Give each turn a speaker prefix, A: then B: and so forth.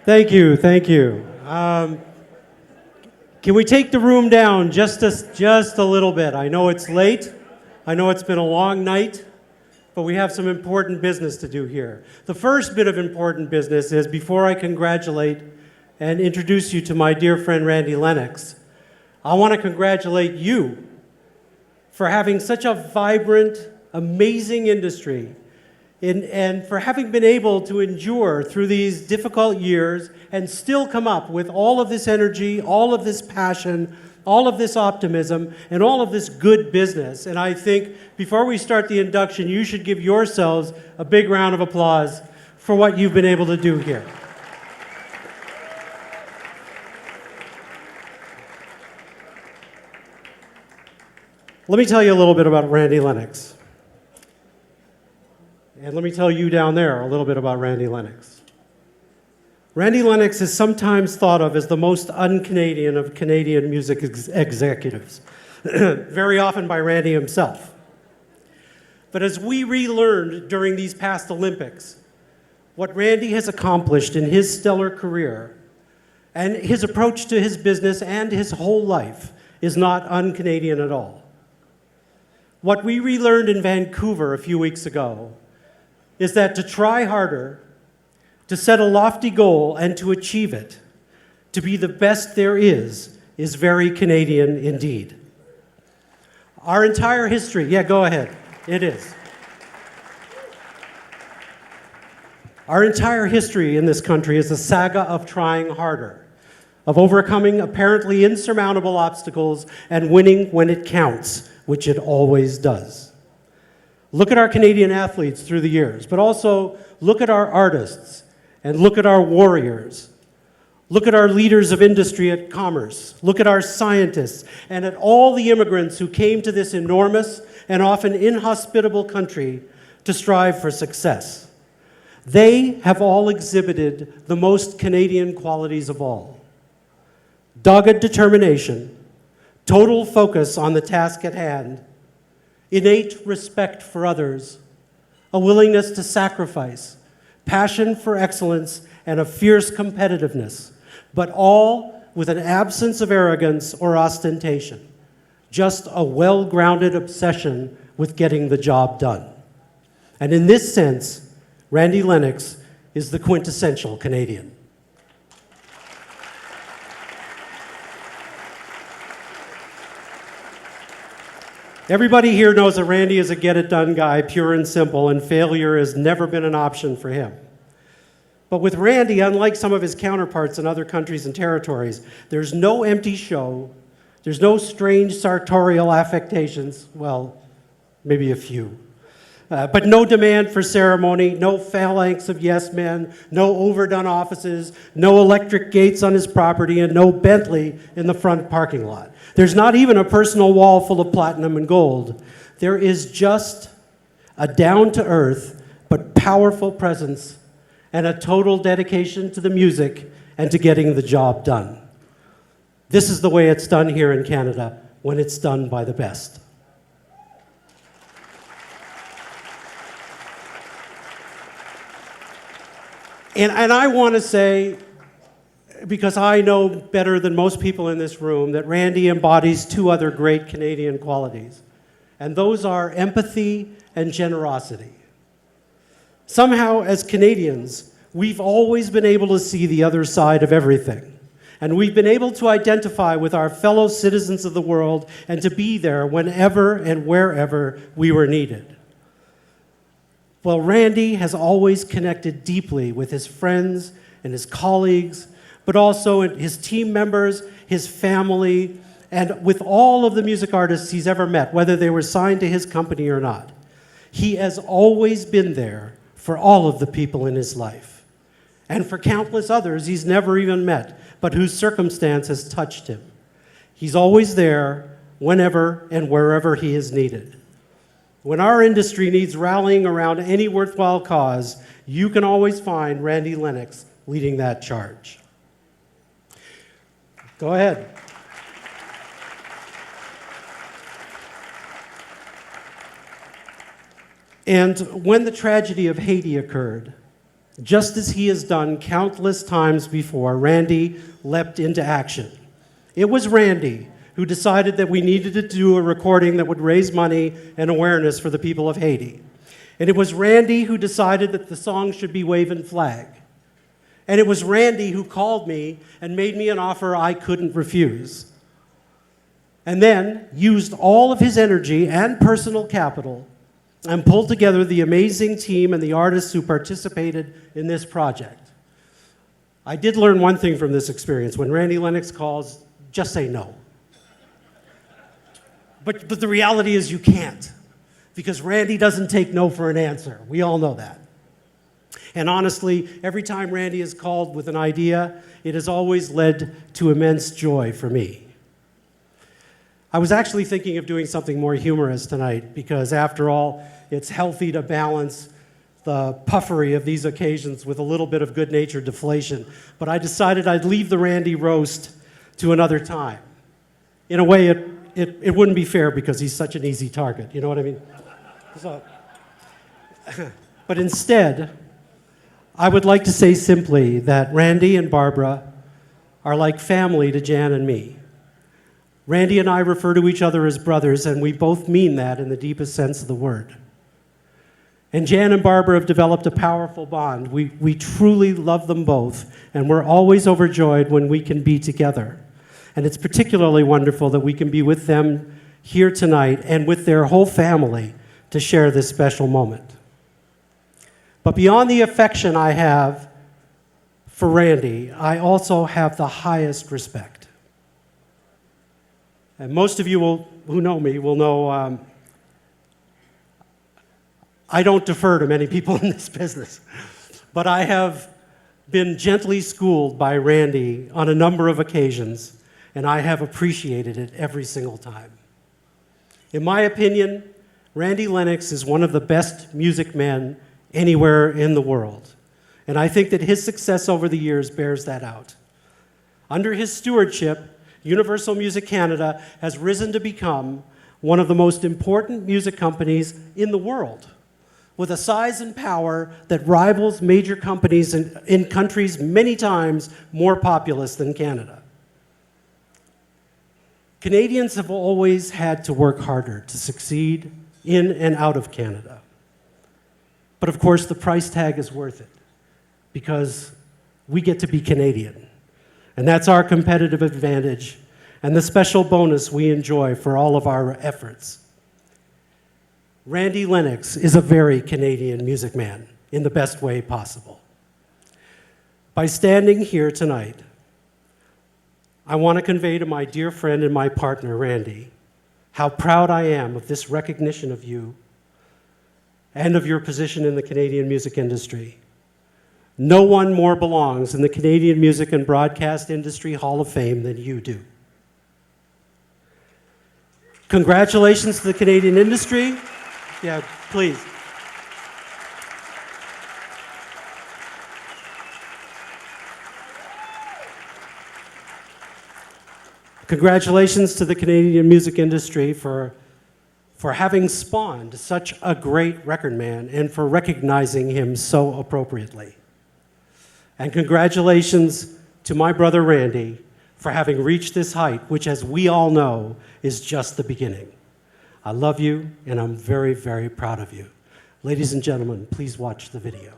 A: Thank you, thank you. Can we take the room down just a little bit? I know it's late. I know it's been a long night, but we have some important business to do here. The first bit of important business is before I congratulate and introduce you to my dear friend Randy Lennox, I want to congratulate you for having such a vibrant, amazing industry and for having been able to endure through these difficult years and still come up with all of this energy, all of this passion, all of this optimism, and all of this good business. And I think before we start the induction, you should give yourselves a big round of applause for what you've been able to do here. Let me tell you a little bit about Randy Lennox. And let me tell you down there a little bit about Randy Lennox. Randy Lennox is sometimes thought of as the most un-Canadian of Canadian music executives, very often by Randy himself. But as we relearned during these past Olympics, what Randy has accomplished in his stellar career and his approach to his business and his whole life is not un-Canadian at all. What we relearned in Vancouver a few weeks ago is that to try harder, to set a lofty goal and to achieve it, to be the best there is very Canadian indeed. Our entire history, yeah, go ahead, it is. Our entire history in this country is a saga of trying harder, of overcoming apparently insurmountable obstacles and winning when it counts, which it always does. Look at our Canadian athletes through the years, but also look at our artists and look at our warriors. Look at our leaders of industry at commerce. Look at our scientists and at all the immigrants who came to this enormous and often inhospitable country to strive for success. They have all exhibited the most Canadian qualities of all: dogged determination, total focus on the task at hand, innate respect for others, a willingness to sacrifice, passion for excellence, and a fierce competitiveness, but all with an absence of arrogance or ostentation, just a well-grounded obsession with getting the job done. And in this sense, Randy Lennox is the quintessential Canadian. Everybody here knows that Randy is a get-it-done guy, pure and simple, and failure has never been an option for him. But with Randy, unlike some of his counterparts in other countries and territories, there's no empty show, there's no strange sartorial affectations, well, maybe a few, but no demand for ceremony, no phalanx of yes men, no overdone offices, no electric gates on his property, and no Bentley in the front parking lot. There's not even a personal wall full of platinum and gold. There is just a down-to-earth but powerful presence and a total dedication to the music and to getting the job done. This is the way it's done here in Canada when it's done by the best. And I want to say, because I know better than most people in this room, that Randy embodies two other great Canadian qualities, and those are empathy and generosity. Somehow, as Canadians, we've always been able to see the other side of everything, and we've been able to identify with our fellow citizens of the world and to be there whenever and wherever we were needed. Well, Randy has always connected deeply with his friends and his colleagues, but also his team members, his family, and with all of the music artists he's ever met, whether they were signed to his company or not. He has always been there for all of the people in his life, and for countless others he's never even met, but whose circumstance has touched him. He's always there whenever and wherever he is needed. When our industry needs rallying around any worthwhile cause, you can always find Randy Lennox leading that charge. Go ahead. And when the tragedy of Haiti occurred Just as he has done countless times before, Randy leapt into action. It was Randy who decided that we needed to do a recording that would raise money and awareness for the people of Haiti. And it was Randy who decided that the song should be Wavin' Flag. And it was Randy who called me and made me an offer I couldn't refuse. And then used all of his energy and personal capital and pulled together the amazing team and the artists who participated in this project. I did learn one thing from this experience. When Randy Lennox calls, just say no. But the reality is you can't, because Randy doesn't take no for an answer. We all know that. And honestly, every time Randy is called with an idea, it has always led to immense joy for me. I was actually thinking of doing something more humorous tonight, because after all, it's healthy to balance the puffery of these occasions with a little bit of good-natured deflation. But I decided I'd leave the Randy roast to another time. In a way, it wouldn't be fair, because he's such an easy target, you know what I mean? So, but instead, I would like to say simply that Randy and Barbara are like family to Jan and me. Randy and I refer to each other as brothers, and we both mean that in the deepest sense of the word. And Jan and Barbara have developed a powerful bond. We truly love them both, and we're always overjoyed when we can be together. And it's particularly wonderful that we can be with them here tonight and with their whole family to share this special moment. But beyond the affection I have for Randy, I also have the highest respect. And most of you who know me will know I don't defer to many people in this business. But I have been gently schooled by Randy on a number of occasions, and I have appreciated it every single time. In my opinion, Randy Lennox is one of the best music men anywhere in the world. And I think that his success over the years bears that out. Under his stewardship, Universal Music Canada has risen to become one of the most important music companies in the world, with a size and power that rivals major companies in countries many times more populous than Canada. Canadians have always had to work harder to succeed in and out of Canada. But of course, the price tag is worth it, because we get to be Canadian. And that's our competitive advantage and the special bonus we enjoy for all of our efforts. Randy Lennox is a very Canadian music man in the best way possible. By standing here tonight, I want to convey to my dear friend and my partner, Randy, how proud I am of this recognition of you and of your position in the Canadian music industry. No one more belongs in the Canadian Music and Broadcast Industry Hall of Fame than you do. Congratulations to the Canadian industry. Yeah, please. Congratulations to the Canadian music industry for having spawned such a great record man and for recognizing him so appropriately. And congratulations to my brother Randy for having reached this height, which, as we all know, is just the beginning. I love you, and I'm very, very proud of you. Ladies and gentlemen, please watch the video.